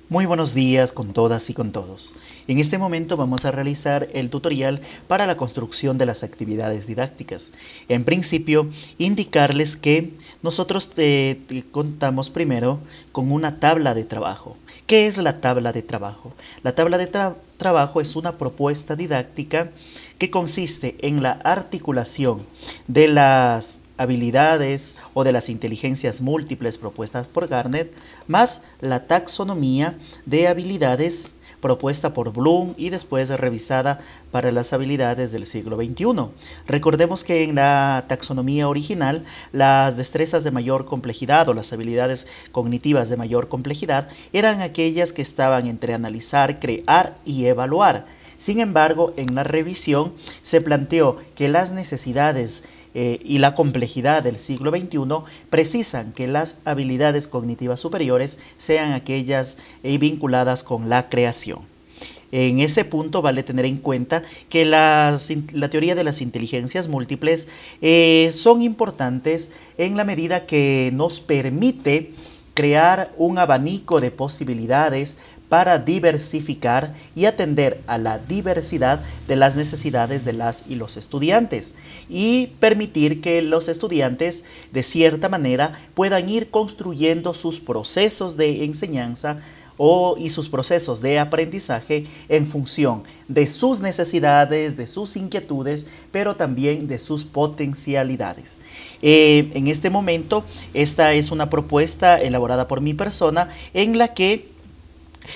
Muy buenos días con todas y con todos. En este momento vamos a realizar el tutorial para la construcción de las actividades didácticas. En principio, indicarles que nosotros contamos primero con una tabla de trabajo. ¿Qué es la tabla de trabajo? La tabla de trabajo es una propuesta didáctica que consiste en la articulación de las habilidades o de las inteligencias múltiples propuestas por Garnet, más la taxonomía de habilidades propuesta por Bloom y después revisada para las habilidades del siglo XXI. Recordemos que en la taxonomía original, las destrezas de mayor complejidad o las habilidades cognitivas de mayor complejidad eran aquellas que estaban entre analizar, crear y evaluar. Sin embargo, en la revisión se planteó que las necesidades y la complejidad del siglo XXI precisan que las habilidades cognitivas superiores sean aquellas vinculadas con la creación. En ese punto vale tener en cuenta que la teoría de las inteligencias múltiples son importantes en la medida que nos permite crear un abanico de posibilidades para diversificar y atender a la diversidad de las necesidades de las y los estudiantes y permitir que los estudiantes de cierta manera puedan ir construyendo sus procesos de enseñanza y sus procesos de aprendizaje en función de sus necesidades, de sus inquietudes, pero también de sus potencialidades. En este momento, esta es una propuesta elaborada por mi persona en la que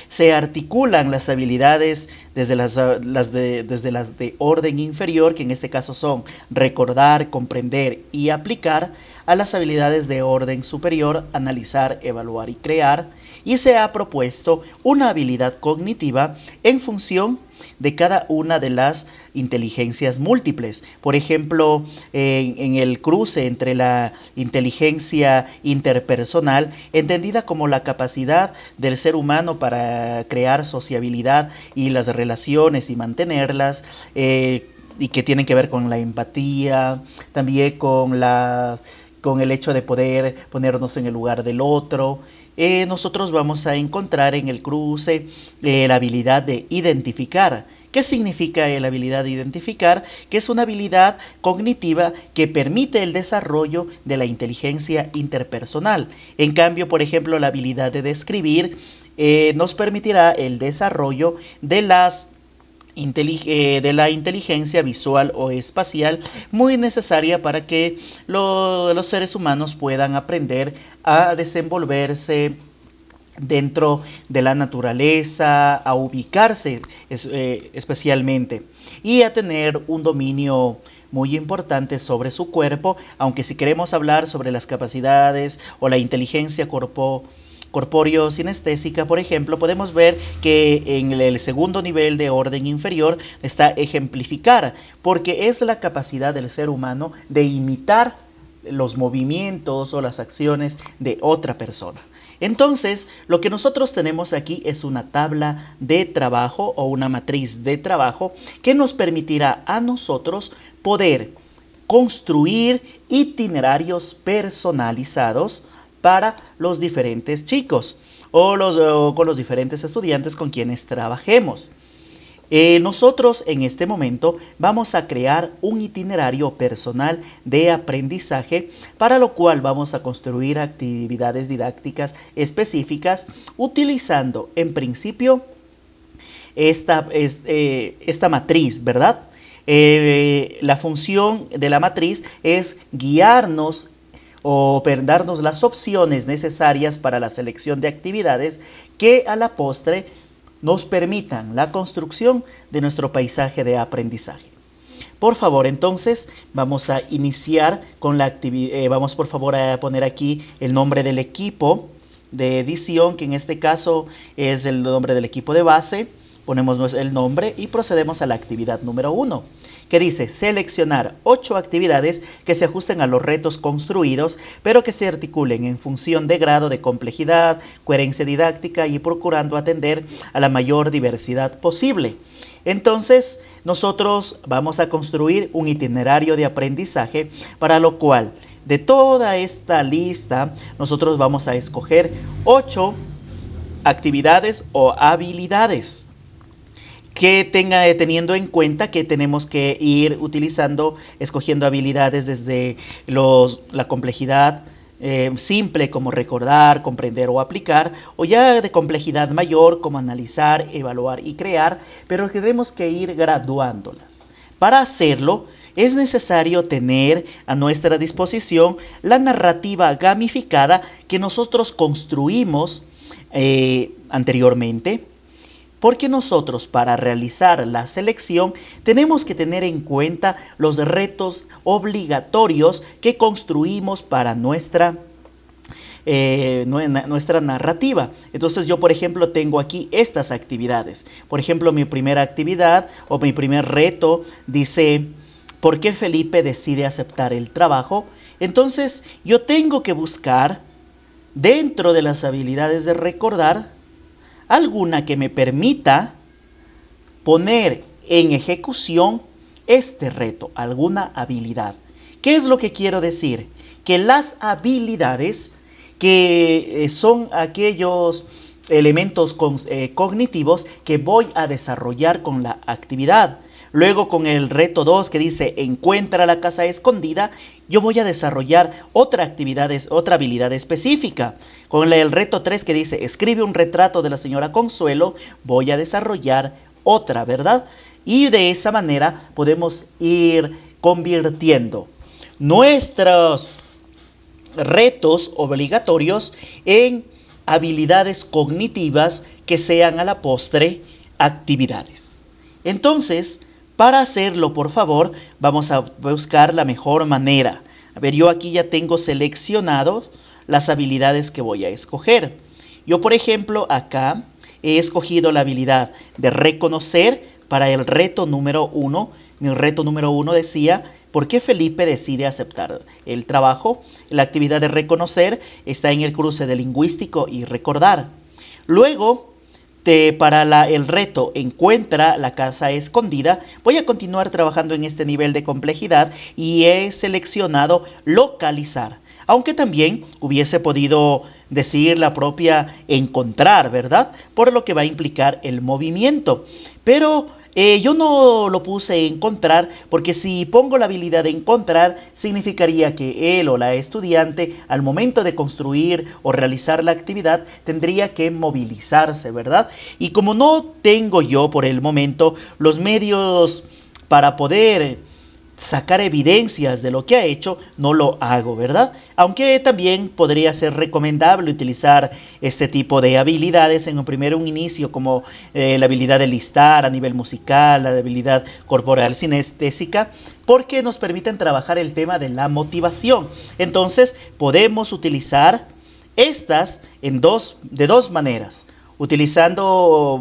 se articulan las habilidades desde desde las de orden inferior, que en este caso son recordar, comprender y aplicar, a las habilidades de orden superior, analizar, evaluar y crear, y se ha propuesto una habilidad cognitiva en función de cada una de las inteligencias múltiples. Por ejemplo, en el cruce entre la inteligencia interpersonal, entendida como la capacidad del ser humano para crear sociabilidad y las relaciones y mantenerlas, y que tienen que ver con la empatía, también con el hecho de poder ponernos en el lugar del otro. Nosotros vamos a encontrar en el cruce la habilidad de identificar. ¿Qué significa la habilidad de identificar? Que es una habilidad cognitiva que permite el desarrollo de la inteligencia interpersonal. En cambio, por ejemplo, la habilidad de describir nos permitirá el desarrollo de de la inteligencia visual o espacial, muy necesaria para que los seres humanos puedan aprender a desenvolverse dentro de la naturaleza, a ubicarse especialmente y a tener un dominio muy importante sobre su cuerpo, aunque si queremos hablar sobre las capacidades o la inteligencia corpóreo-sinestésica, por ejemplo, podemos ver que en el segundo nivel de orden inferior está ejemplificar, porque es la capacidad del ser humano de imitar los movimientos o las acciones de otra persona. Entonces, lo que nosotros tenemos aquí es una tabla de trabajo o una matriz de trabajo que nos permitirá a nosotros poder construir itinerarios personalizados para los diferentes chicos o con los diferentes estudiantes con quienes trabajemos. Nosotros en este momento vamos a crear un itinerario personal de aprendizaje, para lo cual vamos a construir actividades didácticas específicas utilizando en principio esta matriz, ¿verdad? La función de la matriz es guiarnos o darnos las opciones necesarias para la selección de actividades que a la postre nos permitan la construcción de nuestro paisaje de aprendizaje. Por favor, entonces, vamos a iniciar con la actividad. Vamos, por favor, a poner aquí el nombre del equipo de edición, que en este caso es el nombre del equipo de base. Ponemos el nombre y procedemos a la actividad número 1, que dice seleccionar 8 actividades que se ajusten a los retos construidos, pero que se articulen en función de grado de complejidad, coherencia didáctica y procurando atender a la mayor diversidad posible. Entonces, nosotros vamos a construir un itinerario de aprendizaje, para lo cual, de toda esta lista, nosotros vamos a escoger 8 actividades o habilidades, que tenga teniendo en cuenta que tenemos que ir utilizando, escogiendo habilidades desde la complejidad simple como recordar, comprender o aplicar, o ya de complejidad mayor como analizar, evaluar y crear, pero tenemos que ir graduándolas. Para hacerlo, es necesario tener a nuestra disposición la narrativa gamificada que nosotros construimos anteriormente, porque nosotros para realizar la selección tenemos que tener en cuenta los retos obligatorios que construimos para nuestra narrativa. Entonces yo, por ejemplo, tengo aquí estas actividades. Por ejemplo, mi primera actividad o mi primer reto dice: ¿por qué Felipe decide aceptar el trabajo? Entonces yo tengo que buscar dentro de las habilidades de recordar alguna que me permita poner en ejecución este reto, alguna habilidad. ¿Qué es lo que quiero decir? Que las habilidades, que son aquellos elementos cognitivos que voy a desarrollar con la actividad. Luego con el reto 2 que dice encuentra la casa escondida, yo voy a desarrollar otra actividad, otra habilidad específica. Con el reto 3 que dice escribe un retrato de la señora Consuelo, voy a desarrollar otra, ¿verdad? Y de esa manera podemos ir convirtiendo nuestros retos obligatorios en habilidades cognitivas que sean a la postre actividades. Entonces, para hacerlo, por favor, vamos a buscar la mejor manera. A ver, yo aquí ya tengo seleccionado las habilidades que voy a escoger. Yo, por ejemplo, acá he escogido la habilidad de reconocer para el reto número 1. Mi reto número 1 decía: ¿por qué Felipe decide aceptar el trabajo? La actividad de reconocer está en el cruce de lingüístico y recordar. Luego, para el reto encuentra la casa escondida, voy a continuar trabajando en este nivel de complejidad y he seleccionado localizar. Aunque también hubiese podido decir la propia encontrar, ¿verdad? Por lo que va a implicar el movimiento. Pero yo no lo puse encontrar porque si pongo la habilidad de encontrar, significaría que él o la estudiante al momento de construir o realizar la actividad tendría que movilizarse, ¿verdad? Y como no tengo yo por el momento los medios para poder sacar evidencias de lo que ha hecho, no lo hago, ¿verdad? Aunque también podría ser recomendable utilizar este tipo de habilidades en un inicio, como la habilidad de listar a nivel musical, la habilidad corporal sinestésica, porque nos permiten trabajar el tema de la motivación. Entonces, podemos utilizar estas de dos maneras. Utilizando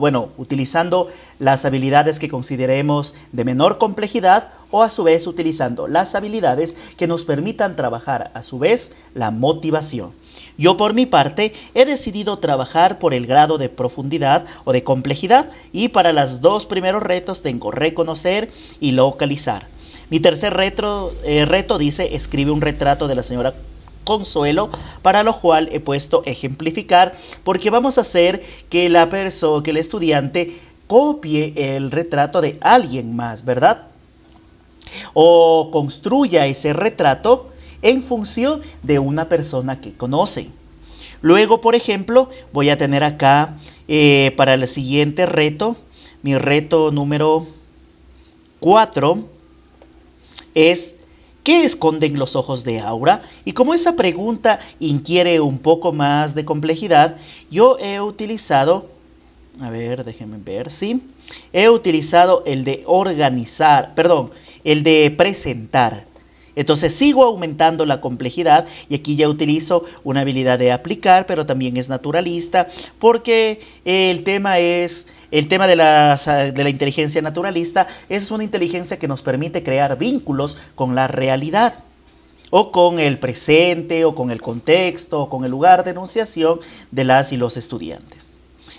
las habilidades que consideremos de menor complejidad o a su vez utilizando las habilidades que nos permitan trabajar a su vez la motivación. Yo por mi parte he decidido trabajar por el grado de profundidad o de complejidad y para los dos primeros retos tengo reconocer y localizar. Mi tercer reto dice escribe un retrato de la señora Consuelo, para lo cual he puesto ejemplificar porque vamos a hacer que que el estudiante copie el retrato de alguien más, ¿verdad? O construya ese retrato en función de una persona que conoce. Luego, por ejemplo, voy a tener acá para el siguiente reto, mi reto número 4 es ¿qué esconden los ojos de Aura? Y como esa pregunta inquiere un poco más de complejidad, yo he utilizado, a ver, déjenme ver, sí, he utilizado el de organizar, perdón, el de presentar. Entonces sigo aumentando la complejidad y aquí ya utilizo una habilidad de aplicar, pero también es naturalista, porque el tema de la inteligencia naturalista es una inteligencia que nos permite crear vínculos con la realidad, o con el presente, o con el contexto, o con el lugar de enunciación de las y los estudiantes.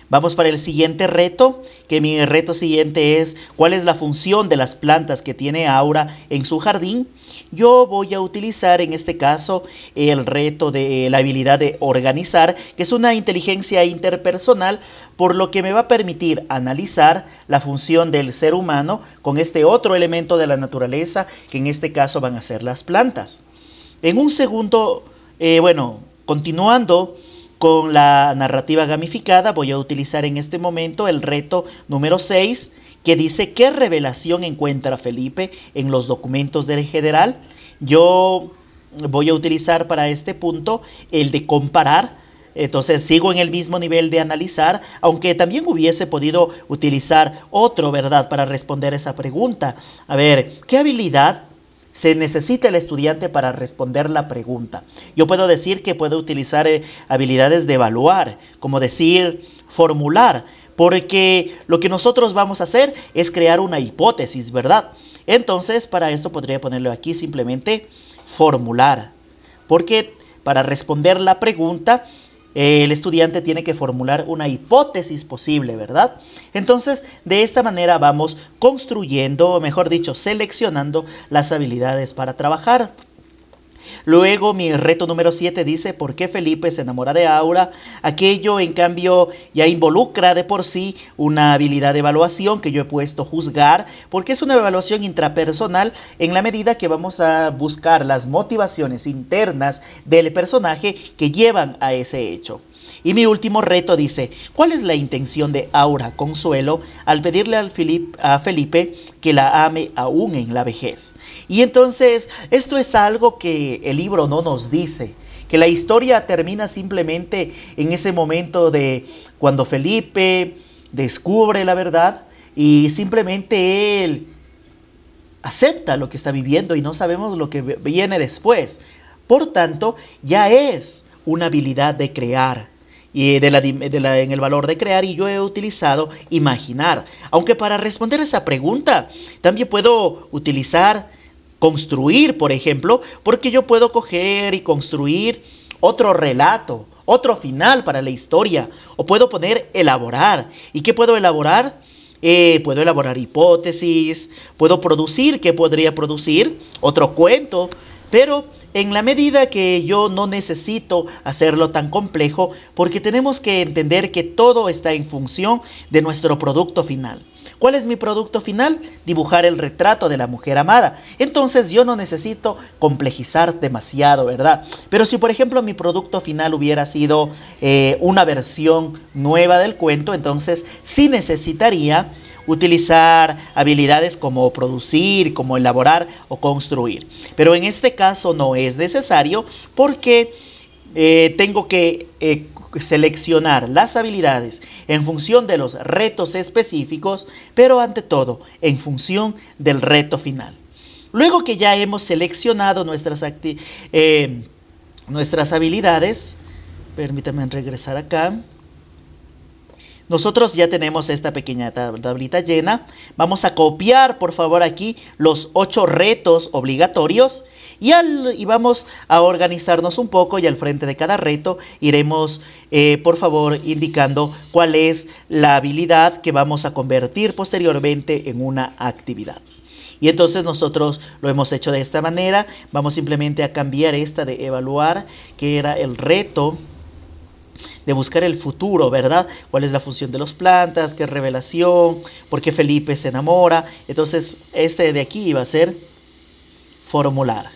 Vamos para el siguiente reto, que mi reto siguiente es ¿cuál es la función de las plantas que tiene Aura en su jardín? Yo voy a utilizar en este caso el reto de la habilidad de organizar, que es una inteligencia interpersonal, por lo que me va a permitir analizar la función del ser humano con este otro elemento de la naturaleza, que en este caso van a ser las plantas. En un segundo, continuando con la narrativa gamificada, voy a utilizar en este momento el reto número 6, que dice ¿qué revelación encuentra Felipe en los documentos del general? Yo voy a utilizar para este punto el de comparar. Entonces sigo en el mismo nivel de analizar, aunque también hubiese podido utilizar otro, ¿verdad?, para responder esa pregunta. A ver, ¿qué habilidad se necesita el estudiante para responder la pregunta? Yo puedo decir que puedo utilizar habilidades de evaluar, como decir formular, porque lo que nosotros vamos a hacer es crear una hipótesis, ¿verdad? Entonces, para esto podría ponerlo aquí simplemente formular, porque para responder la pregunta el estudiante tiene que formular una hipótesis posible, ¿verdad? Entonces, de esta manera vamos construyendo, o mejor dicho, seleccionando las habilidades para trabajar. Luego mi reto número 7 dice ¿por qué Felipe se enamora de Aura? Aquello en cambio ya involucra de por sí una habilidad de evaluación que yo he puesto juzgar, porque es una evaluación intrapersonal en la medida que vamos a buscar las motivaciones internas del personaje que llevan a ese hecho. Y mi último reto dice, ¿cuál es la intención de Aura Consuelo al pedirle a Felipe que la ame aún en la vejez? Y entonces, esto es algo que el libro no nos dice, que la historia termina simplemente en ese momento de cuando Felipe descubre la verdad y simplemente él acepta lo que está viviendo y no sabemos lo que viene después. Por tanto, ya es una habilidad de crear y en el valor de crear, y yo he utilizado imaginar. Aunque para responder a esa pregunta también puedo utilizar construir, por ejemplo, porque yo puedo coger y construir otro relato, otro final para la historia, o puedo poner elaborar. ¿Y qué puedo elaborar? Puedo elaborar hipótesis, puedo producir, ¿qué podría producir? Otro cuento, pero en la medida que yo no necesito hacerlo tan complejo, porque tenemos que entender que todo está en función de nuestro producto final. ¿Cuál es mi producto final? Dibujar el retrato de la mujer amada. Entonces yo no necesito complejizar demasiado, ¿verdad? Pero si por ejemplo mi producto final hubiera sido una versión nueva del cuento, entonces sí necesitaría utilizar habilidades como producir, como elaborar o construir. Pero en este caso no es necesario porque tengo que seleccionar las habilidades en función de los retos específicos, pero ante todo en función del reto final. Luego que ya hemos seleccionado nuestras habilidades, permítanme regresar acá. Nosotros ya tenemos esta pequeña tablita llena. Vamos a copiar, por favor, aquí los 8 retos obligatorios y vamos a organizarnos un poco y al frente de cada reto iremos, por favor, indicando cuál es la habilidad que vamos a convertir posteriormente en una actividad. Y entonces nosotros lo hemos hecho de esta manera. Vamos simplemente a cambiar esta de evaluar, que era el reto de buscar el futuro, ¿verdad? ¿Cuál es la función de las plantas? ¿Qué revelación? ¿Por qué Felipe se enamora? Entonces, este de aquí iba a ser formular.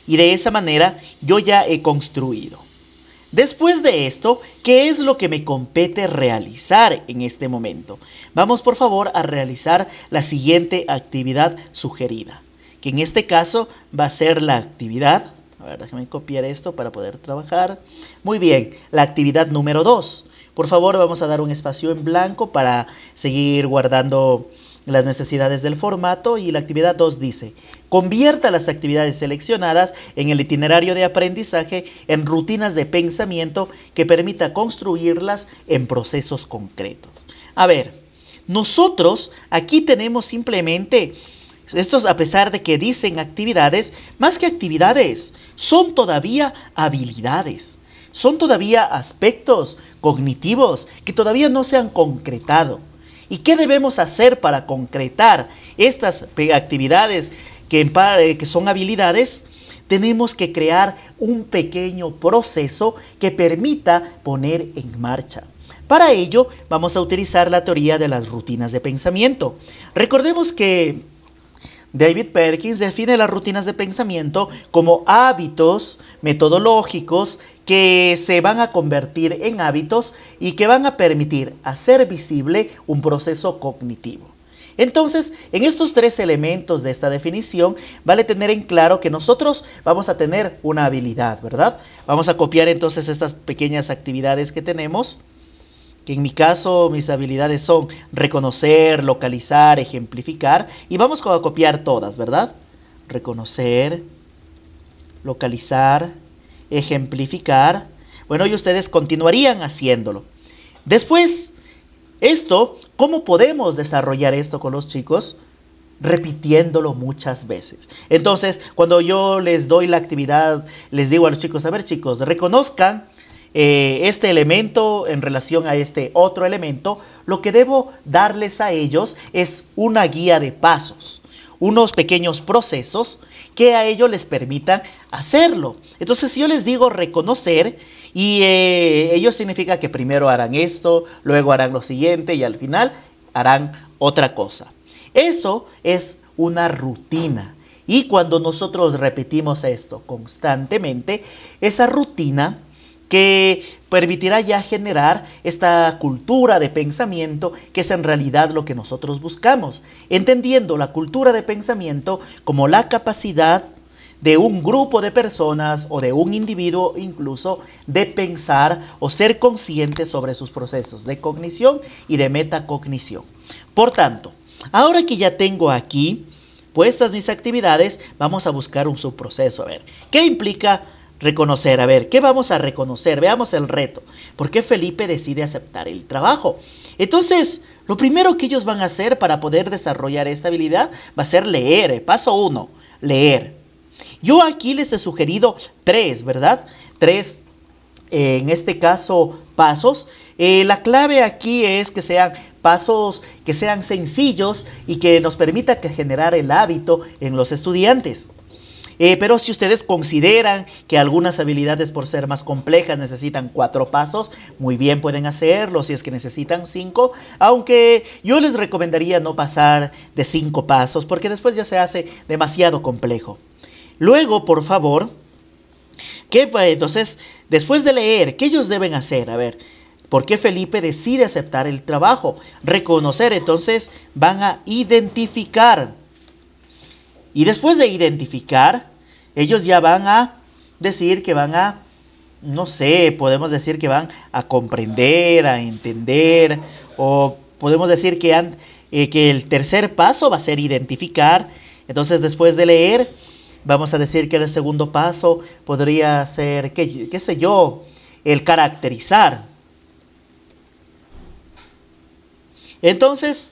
Y de esa manera yo ya he construido. Después de esto, ¿qué es lo que me compete realizar en este momento? Vamos por favor a realizar la siguiente actividad sugerida, que en este caso va a ser la actividad. A ver, déjame copiar esto para poder trabajar. Muy bien, la actividad número 2. Por favor, vamos a dar un espacio en blanco para seguir guardando las necesidades del formato. Y la actividad 2 dice, convierta las actividades seleccionadas en el itinerario de aprendizaje en rutinas de pensamiento que permita construirlas en procesos concretos. A ver, nosotros aquí tenemos simplemente estos, a pesar de que dicen actividades, más que actividades, son todavía habilidades. son todavía aspectos cognitivos que todavía no se han concretado. ¿Y qué debemos hacer para concretar estas actividades que son habilidades? Tenemos que crear un pequeño proceso que permita poner en marcha. Para ello, vamos a utilizar la teoría de las rutinas de pensamiento. Recordemos que David Perkins define las rutinas de pensamiento como hábitos metodológicos que se van a convertir en hábitos y que van a permitir hacer visible un proceso cognitivo. Entonces, en estos tres elementos de esta definición, vale tener en claro que nosotros vamos a tener una habilidad, ¿verdad? Vamos a copiar entonces estas pequeñas actividades que tenemos, que en mi caso mis habilidades son reconocer, localizar, ejemplificar, y vamos a copiar todas, ¿verdad? Reconocer, localizar, ejemplificar. Bueno, y ustedes continuarían haciéndolo. Después, ¿cómo podemos desarrollar esto con los chicos? Repitiéndolo muchas veces. Entonces, cuando yo les doy la actividad, les digo a los chicos, a ver chicos, reconozcan este elemento en relación a este otro elemento, lo que debo darles a ellos es una guía de pasos, unos pequeños procesos que a ellos les permitan hacerlo. Entonces, si yo les digo reconocer, y ellos significa que primero harán esto, luego harán lo siguiente y al final harán otra cosa. Eso es una rutina. Y cuando nosotros repetimos esto constantemente, esa rutina que permitirá ya generar esta cultura de pensamiento que es en realidad lo que nosotros buscamos, entendiendo la cultura de pensamiento como la capacidad de un grupo de personas o de un individuo incluso de pensar o ser consciente sobre sus procesos de cognición y de metacognición. Por tanto, ahora que ya tengo aquí puestas mis actividades, vamos a buscar un subproceso. A ver, ¿qué implica reconocer? A ver, ¿qué vamos a reconocer? Veamos el reto. ¿Por qué Felipe decide aceptar el trabajo? Entonces, lo primero que ellos van a hacer para poder desarrollar esta habilidad va a ser leer. Paso 1, leer. Yo aquí les he sugerido 3, ¿verdad? 3, en este caso, pasos. La clave aquí es que sean pasos que sean sencillos y que nos permita generar el hábito en los estudiantes. Pero si ustedes consideran que algunas habilidades por ser más complejas necesitan 4 pasos, muy bien pueden hacerlo. Si es que necesitan 5, aunque yo les recomendaría no pasar de 5 pasos porque después ya se hace demasiado complejo. Luego, por favor, entonces, después de leer, ¿qué ellos deben hacer? A ver, ¿por qué Felipe decide aceptar el trabajo? Reconocer, entonces van a identificar. Y después de identificar, ellos ya van a decir que van a, no sé, podemos decir que van a comprender, a entender, o podemos decir que el tercer paso va a ser identificar. Entonces, después de leer, vamos a decir que el segundo paso podría ser, qué sé yo, el caracterizar. Entonces,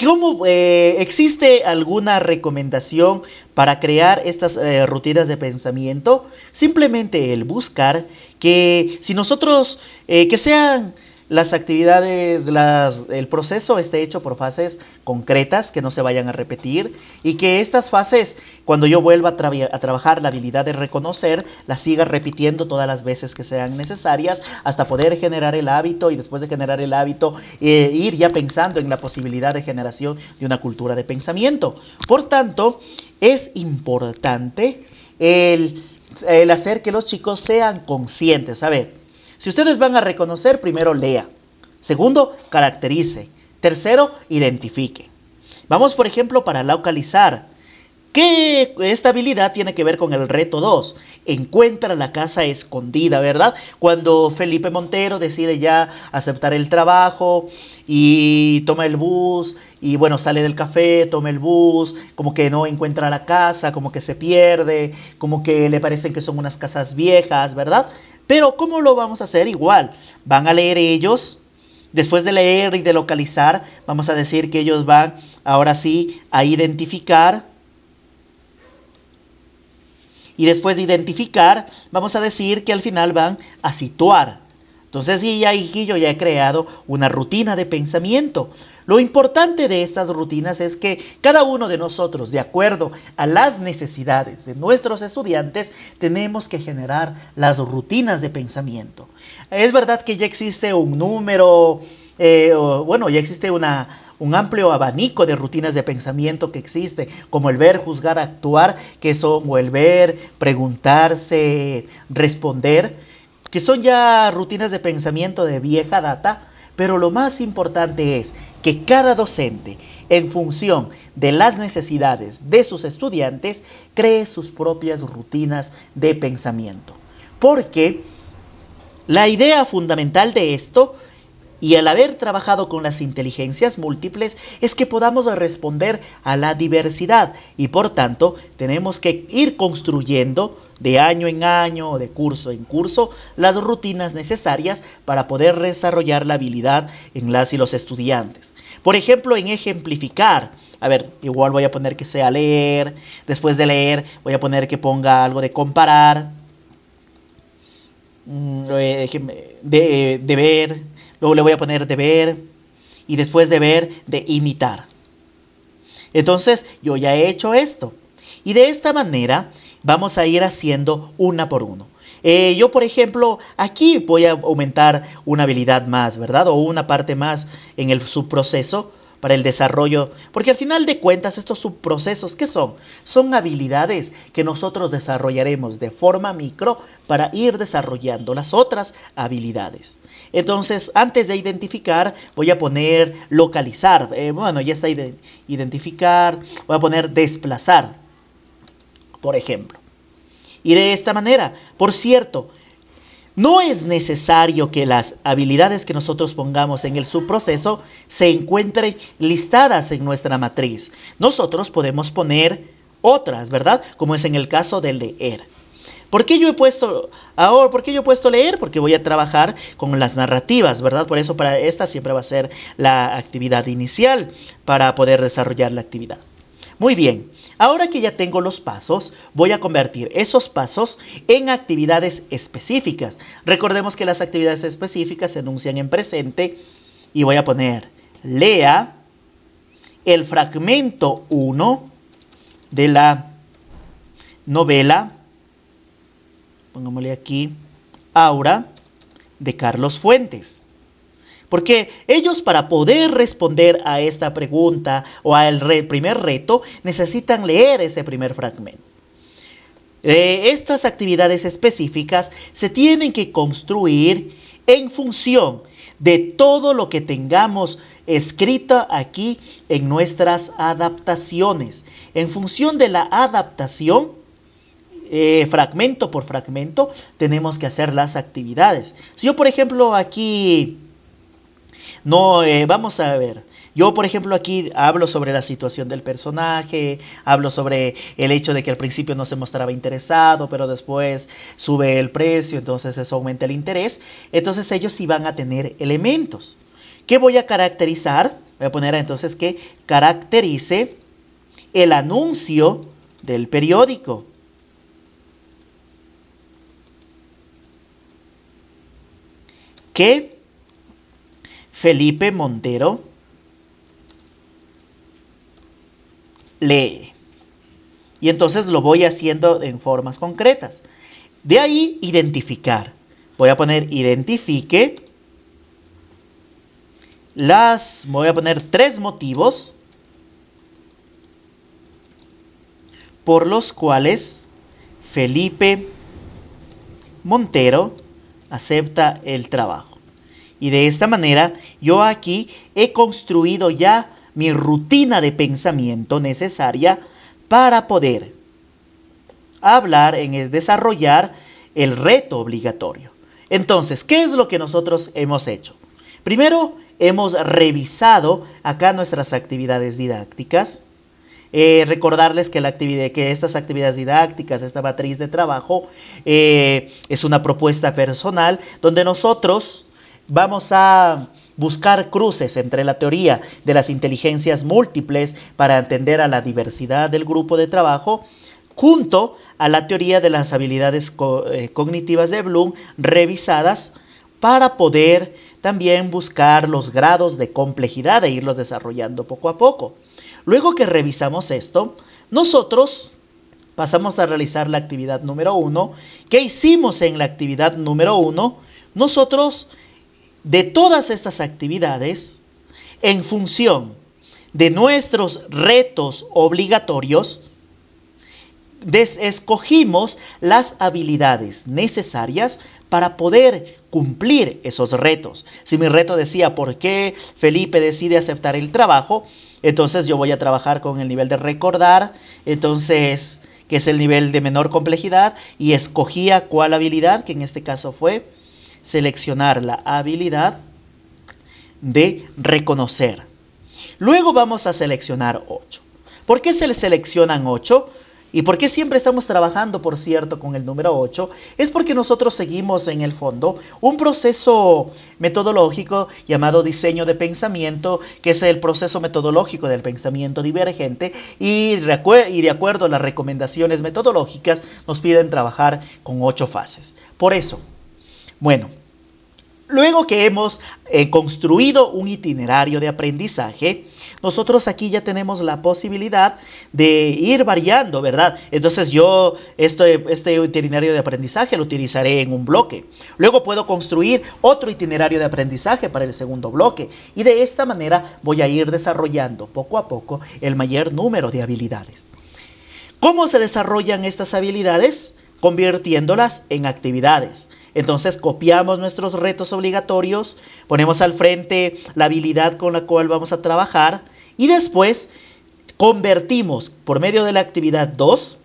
¿cómo existe alguna recomendación para crear estas rutinas de pensamiento? Simplemente el buscar que si nosotros, que sean las actividades, el proceso esté hecho por fases concretas que no se vayan a repetir y que estas fases, cuando yo vuelva a trabajar la habilidad de reconocer, las siga repitiendo todas las veces que sean necesarias hasta poder generar el hábito y después de generar el hábito ir ya pensando en la posibilidad de generación de una cultura de pensamiento. Por tanto, es importante el hacer que los chicos sean conscientes. A ver, si ustedes van a reconocer, primero lea. Segundo, caracterice. Tercero, identifique. Vamos, por ejemplo, para localizar. ¿Qué esta habilidad tiene que ver con el reto 2? Encuentra la casa escondida, ¿verdad? Cuando Felipe Montero decide ya aceptar el trabajo y toma el bus y bueno, sale del café, toma el bus, como que no encuentra la casa, como que se pierde, como que le parecen que son unas casas viejas, ¿verdad? Pero ¿cómo lo vamos a hacer? Igual, van a leer ellos. Después de leer y de localizar, vamos a decir que ellos van ahora sí a identificar. Y después de identificar, vamos a decir que al final van a situar. Entonces, y aquí yo ya he creado una rutina de pensamiento. Lo importante de estas rutinas es que cada uno de nosotros, de acuerdo a las necesidades de nuestros estudiantes, tenemos que generar las rutinas de pensamiento. Es verdad que ya existe un número, ya existe un amplio abanico de rutinas de pensamiento que existe, como el ver, juzgar, actuar, que son o el ver, preguntarse, responder, que son ya rutinas de pensamiento de vieja data, pero lo más importante es que cada docente, en función de las necesidades de sus estudiantes, cree sus propias rutinas de pensamiento. Porque la idea fundamental de esto, y al haber trabajado con las inteligencias múltiples, es que podamos responder a la diversidad y por tanto tenemos que ir construyendo de año en año o de curso en curso las rutinas necesarias para poder desarrollar la habilidad en las y los estudiantes. Por ejemplo, en ejemplificar, a ver, igual voy a poner que sea leer, después de leer voy a poner que ponga algo de comparar, de ver, luego le voy a poner de ver y después de ver, de imitar. Entonces yo ya he hecho esto y de esta manera vamos a ir haciendo una por uno. Yo, por ejemplo, aquí voy a aumentar una habilidad más, ¿verdad? O una parte más en el subproceso para el desarrollo, porque al final de cuentas estos subprocesos, ¿qué son? Son habilidades que nosotros desarrollaremos de forma micro para ir desarrollando las otras habilidades. Entonces, antes de identificar, voy a poner localizar. Ya está identificar, voy a poner desplazar, por ejemplo. Y de esta manera, por cierto, no es necesario que las habilidades que nosotros pongamos en el subproceso se encuentren listadas en nuestra matriz. Nosotros podemos poner otras, ¿verdad? Como es en el caso de leer. ¿Por qué yo he puesto leer? Porque voy a trabajar con las narrativas, ¿verdad? Por eso para esta siempre va a ser la actividad inicial para poder desarrollar la actividad. Muy bien, ahora que ya tengo los pasos, voy a convertir esos pasos en actividades específicas. Recordemos que las actividades específicas se enuncian en presente y voy a poner lea el fragmento 1 de la novela, pongámosle aquí, Aura, de Carlos Fuentes. Porque ellos, para poder responder a esta pregunta o al primer reto, necesitan leer ese primer fragmento. Estas actividades específicas se tienen que construir en función de todo lo que tengamos escrito aquí en nuestras adaptaciones. En función de la adaptación, fragmento por fragmento, tenemos que hacer las actividades. Si yo, por ejemplo, aquí... vamos a ver. Yo, por ejemplo, aquí hablo sobre la situación del personaje, hablo sobre el hecho de que al principio no se mostraba interesado, pero después sube el precio, entonces eso aumenta el interés. Entonces ellos sí van a tener elementos. ¿Qué voy a caracterizar? Voy a poner entonces que caracterice el anuncio del periódico. Que Felipe Montero lee. Y entonces lo voy haciendo en formas concretas. De ahí, identificar. Voy a poner identifique voy a poner 3 motivos por los cuales Felipe Montero acepta el trabajo. Y de esta manera yo aquí he construido ya mi rutina de pensamiento necesaria para poder desarrollar el reto obligatorio. Entonces, ¿qué es lo que nosotros hemos hecho? Primero, hemos revisado acá nuestras actividades didácticas. Recordarles que estas actividades didácticas, esta matriz de trabajo, es una propuesta personal donde nosotros vamos a buscar cruces entre la teoría de las inteligencias múltiples para entender a la diversidad del grupo de trabajo junto a la teoría de las habilidades cognitivas de Bloom revisadas para poder también buscar los grados de complejidad e irlos desarrollando poco a poco. Luego que revisamos esto, nosotros pasamos a realizar la actividad número 1. ¿Qué hicimos en la actividad número 1? Nosotros, de todas estas actividades, en función de nuestros retos obligatorios, escogimos las habilidades necesarias para poder cumplir esos retos. Si mi reto decía ¿por qué Felipe decide aceptar el trabajo? Entonces yo voy a trabajar con el nivel de recordar, entonces que es el nivel de menor complejidad, y escogía cuál habilidad, que en este caso fue seleccionar la habilidad de reconocer. Luego vamos a seleccionar 8. ¿Por qué se seleccionan 8? ¿Y por qué siempre estamos trabajando, por cierto, con el número 8? Es porque nosotros seguimos en el fondo un proceso metodológico llamado diseño de pensamiento, que es el proceso metodológico del pensamiento divergente, y de acuerdo a las recomendaciones metodológicas nos piden trabajar con 8 fases. Por eso, bueno, luego que hemos construido un itinerario de aprendizaje, nosotros aquí ya tenemos la posibilidad de ir variando, ¿verdad? Entonces yo este itinerario de aprendizaje lo utilizaré en un bloque. Luego puedo construir otro itinerario de aprendizaje para el segundo bloque. Y de esta manera voy a ir desarrollando poco a poco el mayor número de habilidades. ¿Cómo se desarrollan estas habilidades? Convirtiéndolas en actividades. Entonces copiamos nuestros retos obligatorios, ponemos al frente la habilidad con la cual vamos a trabajar y después convertimos por medio de la actividad 2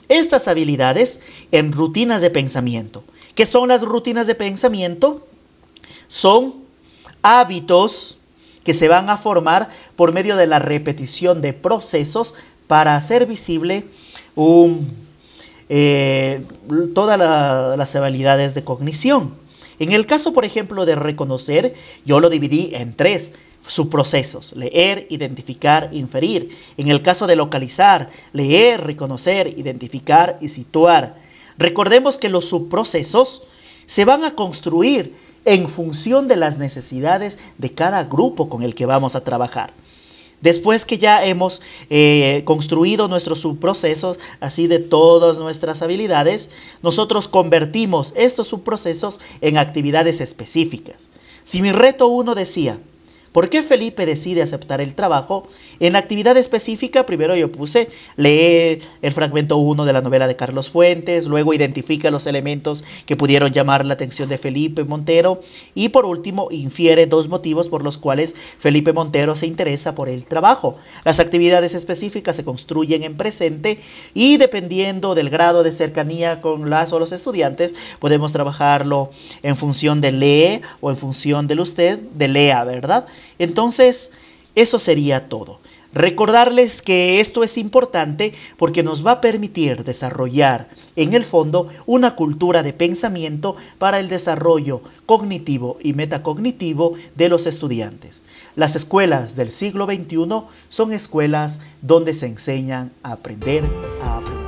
estas habilidades en rutinas de pensamiento. ¿Qué son las rutinas de pensamiento? Son hábitos que se van a formar por medio de la repetición de procesos para hacer visible todas las habilidades de cognición. En el caso, por ejemplo, de reconocer, yo lo dividí en 3 subprocesos: leer, identificar, inferir. En el caso de localizar, leer, reconocer, identificar y situar. Recordemos que los subprocesos se van a construir en función de las necesidades de cada grupo con el que vamos a trabajar. Después que ya hemos construido nuestros subprocesos, así de todas nuestras habilidades, nosotros convertimos estos subprocesos en actividades específicas. Si mi reto 1 decía, ¿por qué Felipe decide aceptar el trabajo? En la actividad específica, primero yo puse leer el fragmento 1 de la novela de Carlos Fuentes, luego identifica los elementos que pudieron llamar la atención de Felipe Montero y por último infiere 2 motivos por los cuales Felipe Montero se interesa por el trabajo. Las actividades específicas se construyen en presente y dependiendo del grado de cercanía con las o los estudiantes, podemos trabajarlo en función de lee o en función del usted, de lea, ¿verdad? Entonces, eso sería todo. Recordarles que esto es importante porque nos va a permitir desarrollar en el fondo una cultura de pensamiento para el desarrollo cognitivo y metacognitivo de los estudiantes. Las escuelas del siglo XXI son escuelas donde se enseñan a aprender a aprender.